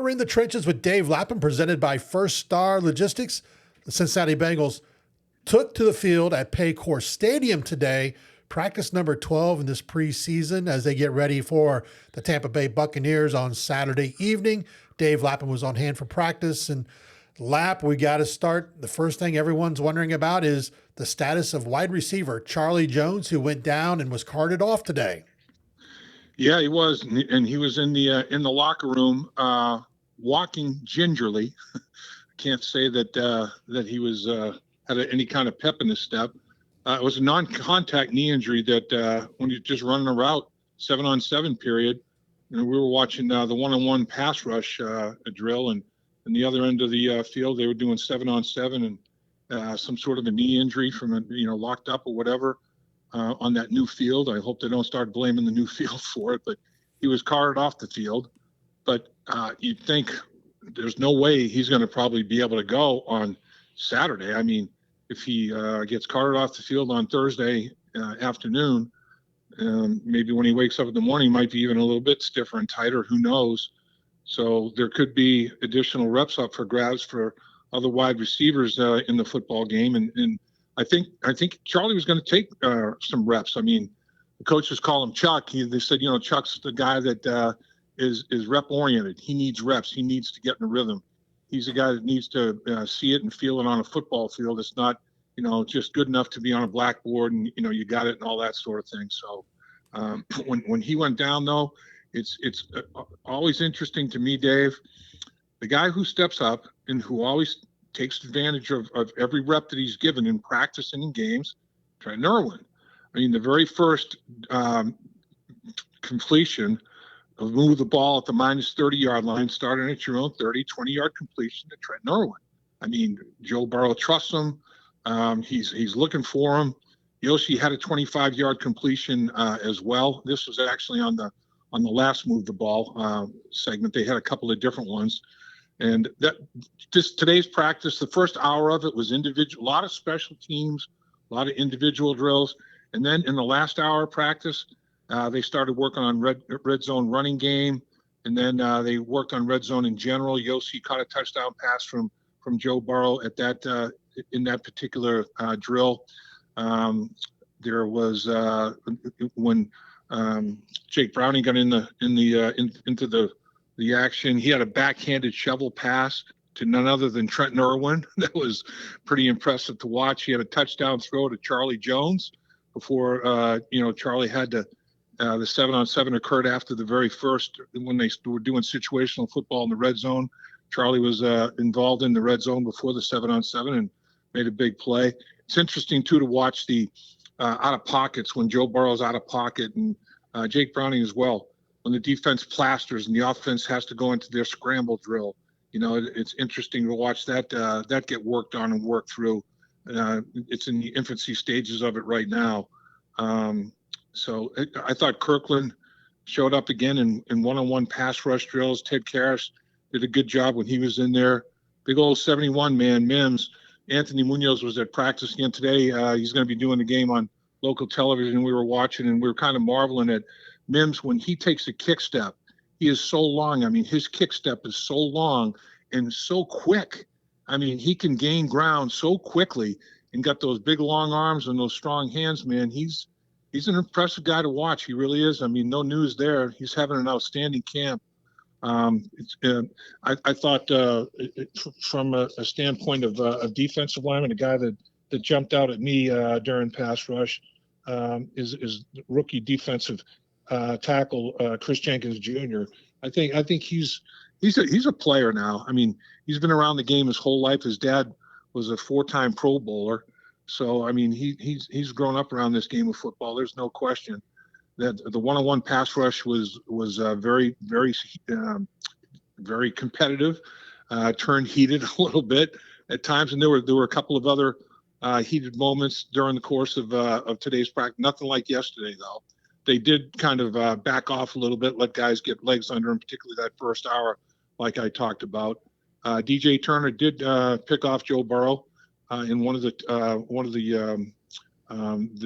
Well, we're in the trenches with Dave Lapham, presented by First Star Logistics. The Cincinnati Bengals took to the field at Paycor Stadium today, practice number 12 in this preseason as they get ready for the Tampa Bay Buccaneers on Saturday evening. Dave Lapham was on hand for practice. And Lap, we got to start. The first thing everyone's wondering about is the status of wide receiver Charlie Jones, who went down and was carted off today. Yeah, he was, and he was in the locker room, walking gingerly. Can't say that he was had any kind of pep in his step. It was a non-contact knee injury that when you're just running a route, 7-on-7 period. We were watching the one-on-one pass rush drill, and in the other end of the field, they were doing 7-on-7, and some sort of a knee injury from locked up or whatever. On that new field. I hope they don't start blaming the new field for it, but he was carted off the field. But you'd think there's no way he's going to probably be able to go on Saturday. I mean, if he gets carted off the field on Thursday afternoon, maybe when he wakes up in the morning, he might be even a little bit stiffer and tighter. Who knows? So there could be additional reps up for grabs for other wide receivers in the football game. And I think Charlie was going to take some reps. I mean, the coaches call him Chuck. They said, Chuck's the guy that is rep oriented. He needs reps. He needs to get in a rhythm. He's a guy that needs to see it and feel it on a football field. It's not, just good enough to be on a blackboard and you got it and all that sort of thing. So when he went down, though, it's always interesting to me, Dave. The guy who steps up and who always takes advantage of every rep that he's given in practice and in games, Trent Irwin. I mean, the very first completion of move the ball at the minus 30-yard line, starting at your own 30, 20-yard completion to Trent Irwin. I mean, Joe Burrow trusts him. He's looking for him. Yoshi had a 25-yard completion as well. This was actually on the last move the ball segment. They had a couple of different ones. And today's practice, the first hour of it was individual, a lot of special teams, a lot of individual drills. And then in the last hour of practice, they started working on red zone running game. And then they worked on red zone in general. Yossi caught a touchdown pass from Joe Burrow at that in that particular drill. There was when Jake Browning got into the action. He had a backhanded shovel pass to none other than Trent Irwin. That was pretty impressive to watch. He had a touchdown throw to Charlie Jones before, Charlie had to, the 7-on-7 occurred after the very first, when they were doing situational football in the red zone. Charlie was involved in the red zone before the 7-on-7 and made a big play. It's interesting, too, to watch the out of pockets when Joe Burrow's out of pocket and Jake Browning as well. When the defense plasters and the offense has to go into their scramble drill, it's interesting to watch that get worked on and worked through. It's in the infancy stages of it right now. So I thought Kirkland showed up again in one-on-one pass rush drills. Ted Karras did a good job when he was in there. Big old 71 man Mims. Anthony Munoz was at practice again today. He's going to be doing the game on local television. We were watching and we were kind of marveling at Mims, when he takes a kick step, he is so long. I mean, his kick step is so long and so quick. I mean, he can gain ground so quickly and got those big, long arms and those strong hands, man. He's an impressive guy to watch. He really is. I mean, no news there. He's having an outstanding camp. I thought from a standpoint of defensive lineman, a guy that jumped out at me during pass rush is rookie defensive tackle Chris Jenkins Jr. I think he's a player now. I mean, he's been around the game his whole life. His dad was a 4-time Pro Bowler, so I mean he's grown up around this game of football. There's no question that the one-on-one pass rush was very very competitive, turned heated a little bit at times, and there were a couple of other heated moments during the course of today's practice. Nothing like yesterday though. They did kind of back off a little bit, let guys get legs under them, particularly that first hour, like I talked about. DJ Turner did pick off Joe Burrow in one of the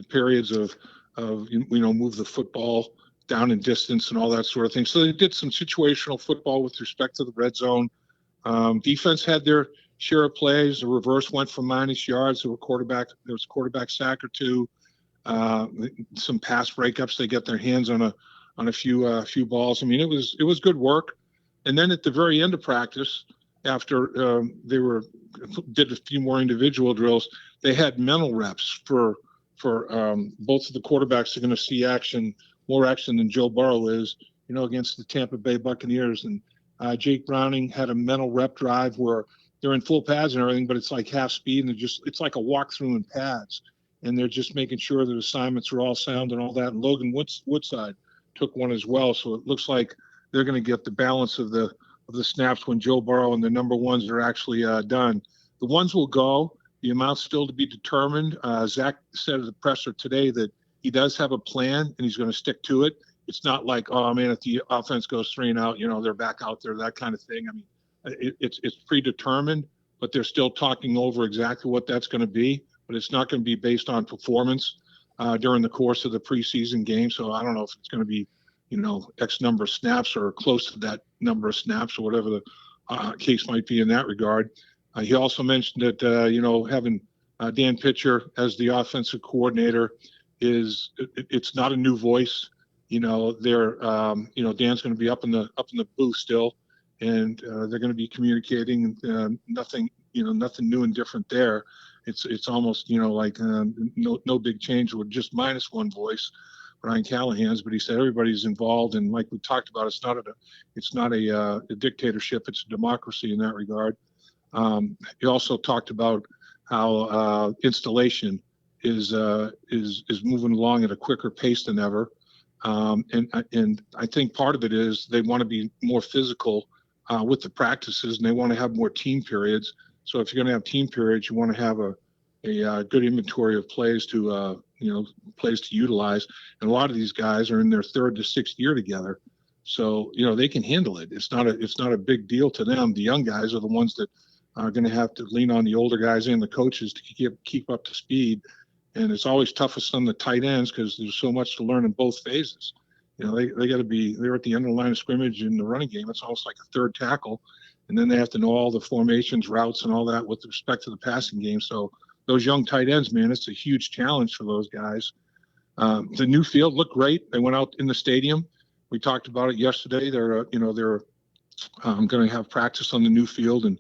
periods of move the football down in distance and all that sort of thing. So they did some situational football with respect to the red zone. Defense had their share of plays. The reverse went for minus yards. There was a quarterback sack or two. Some pass breakups. They get their hands on a few balls. I mean, it was good work. And then at the very end of practice, after did a few more individual drills, they had mental reps for both of the quarterbacks. Are going to see more action than Joe Burrow is, against the Tampa Bay Buccaneers. And Jake Browning had a mental rep drive where they're in full pads and everything, but it's like half speed, and it's like a walkthrough in pads, and they're just making sure that assignments are all sound and all that. And Logan Woodside took one as well, so it looks like they're going to get the balance of the snaps when Joe Burrow and the number ones are actually done. The ones will go. The amount's still to be determined. Zach said at the presser today that he does have a plan and he's going to stick to it. It's not like, oh man, if the offense goes 3 and out, they're back out there, that kind of thing. I mean, it's predetermined, but they're still talking over exactly what that's going to be. But it's not going to be based on performance during the course of the preseason game. So I don't know if it's going to be, X number of snaps or close to that number of snaps or whatever the case might be in that regard. He also mentioned that, having Dan Pitcher as the offensive coordinator it's not a new voice. Dan's going to be up in the booth still, and they're going to be communicating. Nothing new and different there. It's almost like no big change with just minus one voice, Brian Callahan's. But he said everybody's involved, and like we talked about, it's not a dictatorship. It's a democracy in that regard. He also talked about how installation is moving along at a quicker pace than ever. And I think part of it is they want to be more physical with the practices, and they want to have more team periods. So if you're going to have team periods, you want to have a good inventory of plays to utilize. And a lot of these guys are in their 3rd to 6th year together, so they can handle it. It's not a big deal to them. The young guys are the ones that are going to have to lean on the older guys and the coaches to keep up to speed. And it's always toughest on the tight ends because there's so much to learn in both phases. They got to be there at the end of the line of scrimmage in the running game. It's almost like a third tackle. And then they have to know all the formations, routes, and all that with respect to the passing game. So those young tight ends, man, it's a huge challenge for those guys. The new field looked great. They went out in the stadium. We talked about it yesterday. They're going to have practice on the new field, and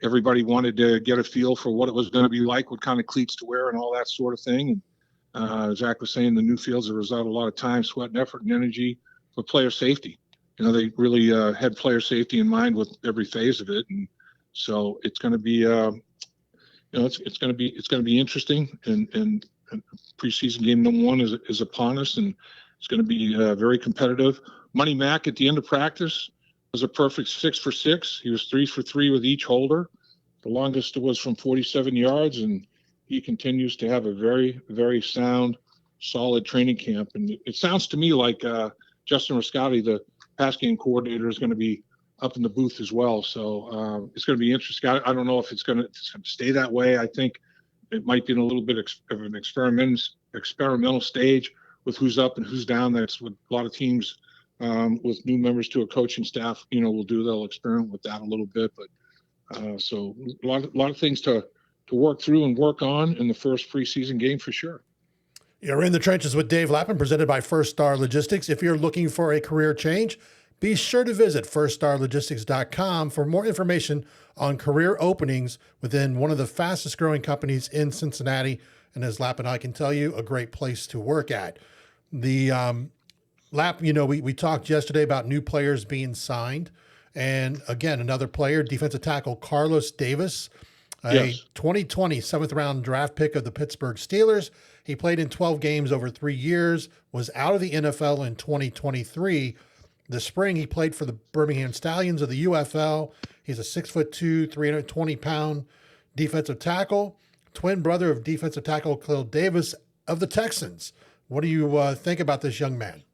everybody wanted to get a feel for what it was going to be like, what kind of cleats to wear, and all that sort of thing. And Zach was saying the new field's a result of a lot of time, sweat, and effort, and energy for player safety. They really had player safety in mind with every phase of it, and so it's going to be, it's going to be interesting. And preseason game number 1 is upon us, and it's going to be very competitive. Money Mack at the end of practice was a perfect 6 for 6. He was 3 for 3 with each holder. The longest was from 47 yards, and he continues to have a very, very sound, solid training camp. And it sounds to me like Justin Riscotti, the pass game coordinator, is going to be up in the booth as well. So it's going to be interesting. I don't know if it's going to stay that way. I think it might be in a little bit of an experimental stage with who's up and who's down. That's what a lot of teams with new members to a coaching staff, will do. They'll experiment with that a little bit. But so a lot of things to work through and work on in the first preseason game for sure. You're in the trenches with Dave Lapham, presented by First Star Logistics. If you're looking for a career change, be sure to visit firststarlogistics.com for more information on career openings within one of the fastest growing companies in Cincinnati. And as Lapham, I can tell you, a great place to work at. The Lap, we talked yesterday about new players being signed. And again, another player, defensive tackle Carlos Davis, a 2020 7th-round draft pick of the Pittsburgh Steelers. He played in 12 games over 3 years, was out of the NFL in 2023. This spring, he played for the Birmingham Stallions of the UFL. He's a 6'2", 320-pound defensive tackle, twin brother of defensive tackle Khalil Davis of the Texans. What do you think about this young man?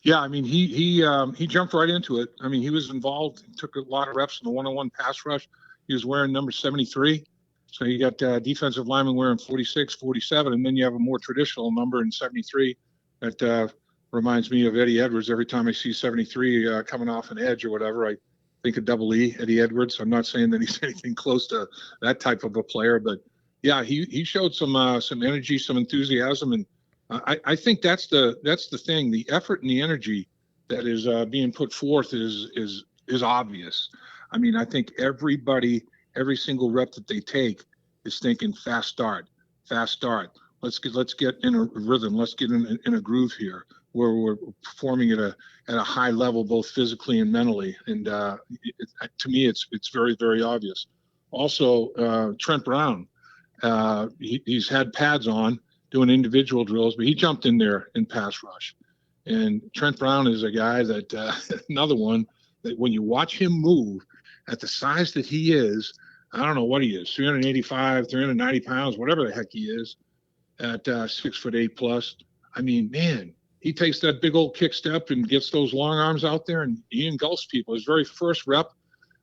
Yeah, I mean, he jumped right into it. I mean, he was involved, took a lot of reps in the one-on-one pass rush. He was wearing number 73. So you got defensive linemen wearing 46, 47, and then you have a more traditional number in 73 that reminds me of Eddie Edwards. Every time I see 73 coming off an edge or whatever, I think of Double E, Eddie Edwards. I'm not saying that he's anything close to that type of a player, but yeah, he showed some energy, some enthusiasm, and I think that's the thing. The effort and the energy that is being put forth is obvious. I mean, I think everybody, every single rep that they take is thinking fast start, fast start. Let's get in a rhythm. Let's get in a groove here where we're performing at a high level, both physically and mentally. And to me, it's very, very obvious. Also, Trent Brown, he's had pads on doing individual drills, but he jumped in there in pass rush. And Trent Brown is a guy that another one that when you watch him move at the size that he is, I don't know what he is, 385, 390 pounds, whatever the heck he is, at 6'8" plus. I mean, man, he takes that big old kick step and gets those long arms out there and he engulfs people. His very first rep.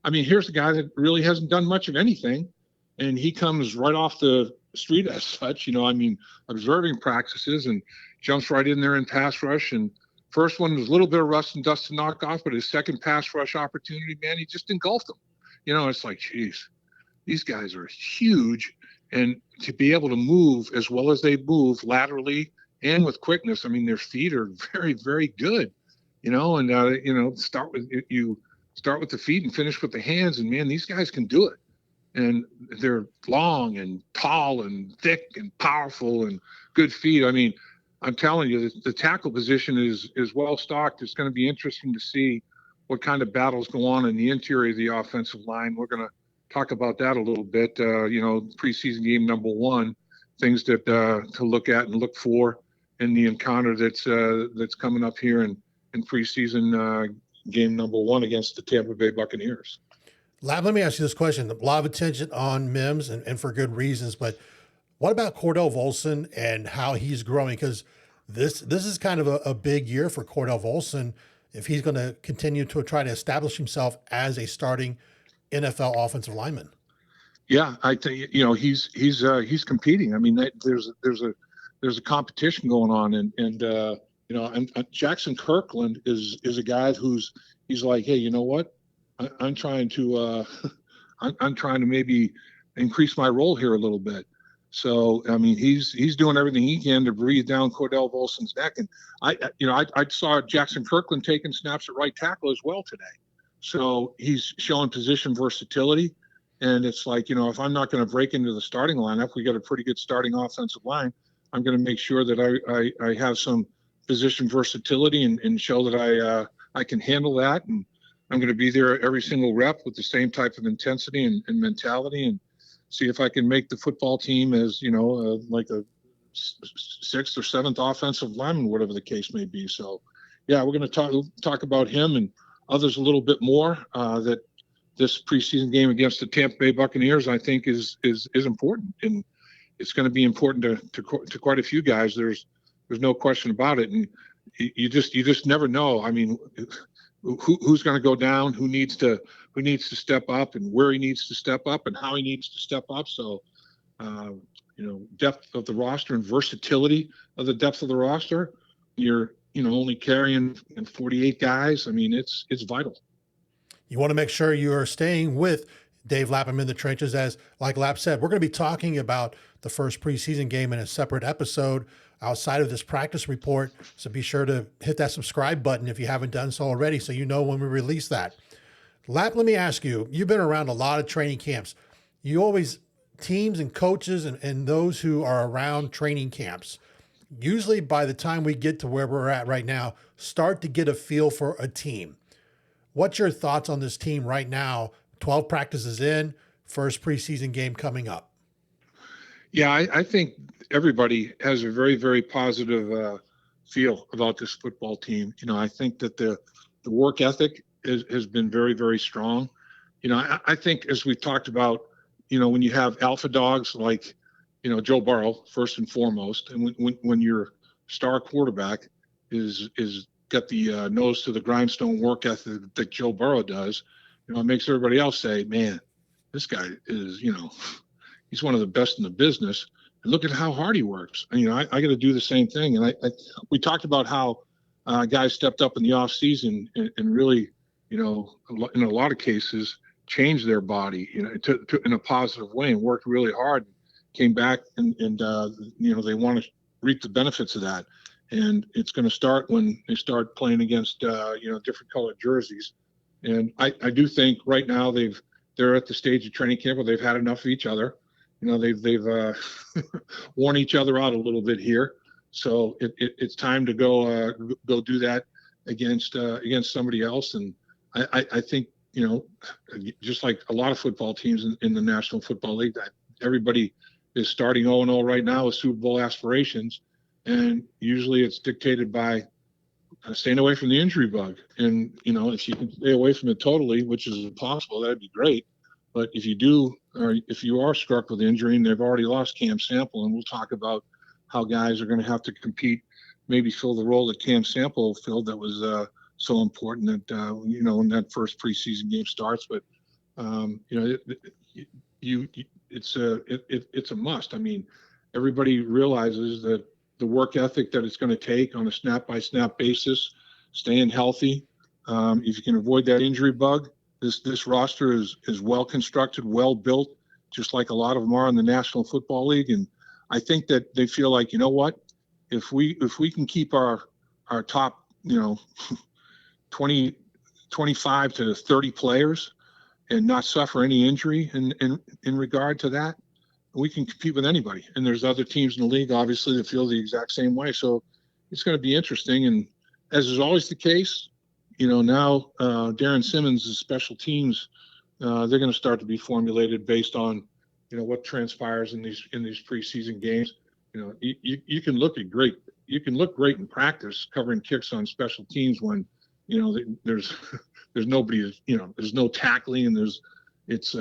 I mean, here's a guy that really hasn't done much of anything, and he comes right off the street as such, I mean, observing practices and jumps right in there in pass rush. And first one was a little bit of rust and dust to knock off, but his second pass rush opportunity, man, he just engulfed them. It's like, geez, these guys are huge. And to be able to move as well as they move laterally and with quickness, I mean, their feet are very, very good, and, start with the feet and finish with the hands. And man, these guys can do it. And they're long and tall and thick and powerful and good feet. I mean, I'm telling you, the tackle position is well stocked. It's going to be interesting to see what kind of battles go on in the interior of the offensive line. We're going to talk about that a little bit. Preseason game number 1, things that to look at and look for in the encounter that's coming up here in preseason game number 1 against the Tampa Bay Buccaneers. Lab, let me ask you this question. A lot of attention on Mims and for good reasons, but what about Cordell Volson and how he's growing? Because this is kind of a big year for Cordell Volson if he's going to continue to try to establish himself as a starting NFL offensive lineman. Yeah, I think he's competing. I mean, there's a competition going on, and Jackson Kirkland is a guy he's like, hey, you know what? I'm trying to I'm trying to maybe increase my role here a little bit. So I mean, he's doing everything he can to breathe down Cordell Volson's neck. And I saw Jackson Kirkland taking snaps at right tackle as well today. So he's showing position versatility. And it's like, if I'm not going to break into the starting lineup, we got a pretty good starting offensive line. I'm going to make sure that I have some position versatility and show that I can handle that. And I'm going to be there every single rep with the same type of intensity and mentality, and see if I can make the football team as, like a 6th or 7th offensive lineman, whatever the case may be. So, yeah, we're going to talk about him and others a little bit more. That this preseason game against the Tampa Bay Buccaneers, I think, is important, and it's going to be important to quite a few guys. There's no question about it, and you just never know. I mean, who's going to go down, who needs to step up, and where he needs to step up, and how he needs to step up. So, depth of the roster and versatility of the depth of the roster. You're only carrying 48 guys. I mean, it's vital. You want to make sure you are staying with Dave Lapham in the trenches. As like Lap said, we're going to be talking about the first preseason game in a separate episode outside of this practice report. So be sure to hit that subscribe button if you haven't done so already, so you know when we release that. Lap, let me ask you, you've been around a lot of training camps. You always, teams and coaches and those who are around training camps, usually by the time we get to where we're at right now, start to get a feel for a team. What's your thoughts on this team right now? 12 practices in, first preseason game coming up. Yeah, I think everybody has a very, very positive feel about this football team. I think that the work ethic has been very, very strong. I think, as we've talked about, when you have alpha dogs like, Joe Burrow, first and foremost, and when your star quarterback is got the nose to the grindstone work ethic that Joe Burrow does, it makes everybody else say, man, this guy is, he's one of the best in the business. And look at how hard he works. I got to do the same thing. And we talked about how guys stepped up in the off season and really, in a lot of cases, changed their body, in a positive way and worked really hard, came back and they want to reap the benefits of that. And it's going to start when they start playing against, different colored jerseys. And I do think right now they're at the stage of training camp where they've had enough of each other. They've worn each other out a little bit here. So it's time to go do that against somebody else. And I think, just like a lot of football teams in the National Football League, that everybody is starting 0-0 right now with Super Bowl aspirations. And usually it's dictated by staying away from the injury bug. And, if you can stay away from it totally, which is impossible, that'd be great. But if you do, or if you are struck with injury and they've already lost Cam Sample, and we'll talk about how guys are going to have to compete, maybe fill the role that Cam Sample filled that was so important that, when that first preseason game starts. But, it's a must. I mean, everybody realizes that the work ethic that it's going to take on a snap-by-snap basis, staying healthy. If you can avoid that injury bug, this roster is well constructed, well built, just like a lot of them are in the National Football League. And I think that they feel like, you know what, if we can keep our top, 25 to 30 players and not suffer any injury in regard to that, we can compete with anybody. And there's other teams in the league, obviously, that feel the exact same way. So it's going to be interesting. And as is always the case, now Darren Simmons' special teams, they're going to start to be formulated based on, what transpires in these preseason games. You can look great in practice covering kicks on special teams when, there's nobody, there's no tackling and it's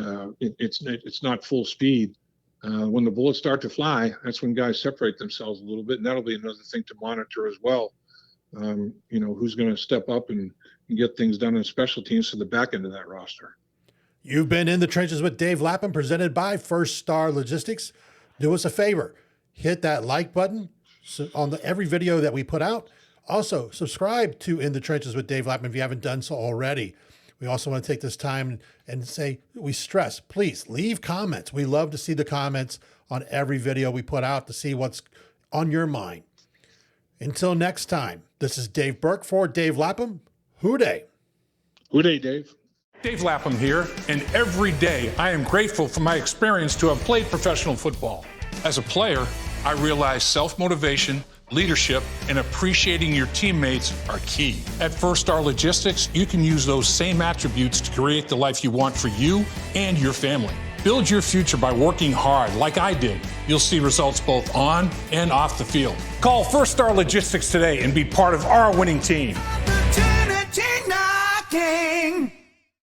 not full speed. When the bullets start to fly, that's when guys separate themselves a little bit, and that'll be another thing to monitor as well. Who's going to step up and get things done in special teams to the back end of that roster. You've been in the trenches with Dave Lapham, presented by First Star Logistics. Do us a favor, hit that like button on every video that we put out. Also, subscribe to In the Trenches with Dave Lapham if you haven't done so already. We also want to take this time and say, we stress, please leave comments. We love to see the comments on every video we put out to see what's on your mind. Until next time, this is Dave Burke for Dave Lapham. Hooday. Hooday, Dave. Dave Lapham here, and every day I am grateful for my experience to have played professional football. As a player, I realized self-motivation, leadership, and appreciating your teammates are key. At First Star Logistics, you can use those same attributes to create the life you want for you and your family. Build your future by working hard like I did. You'll see results both on and off the field. Call First Star Logistics today and be part of our winning team. Opportunity knocking.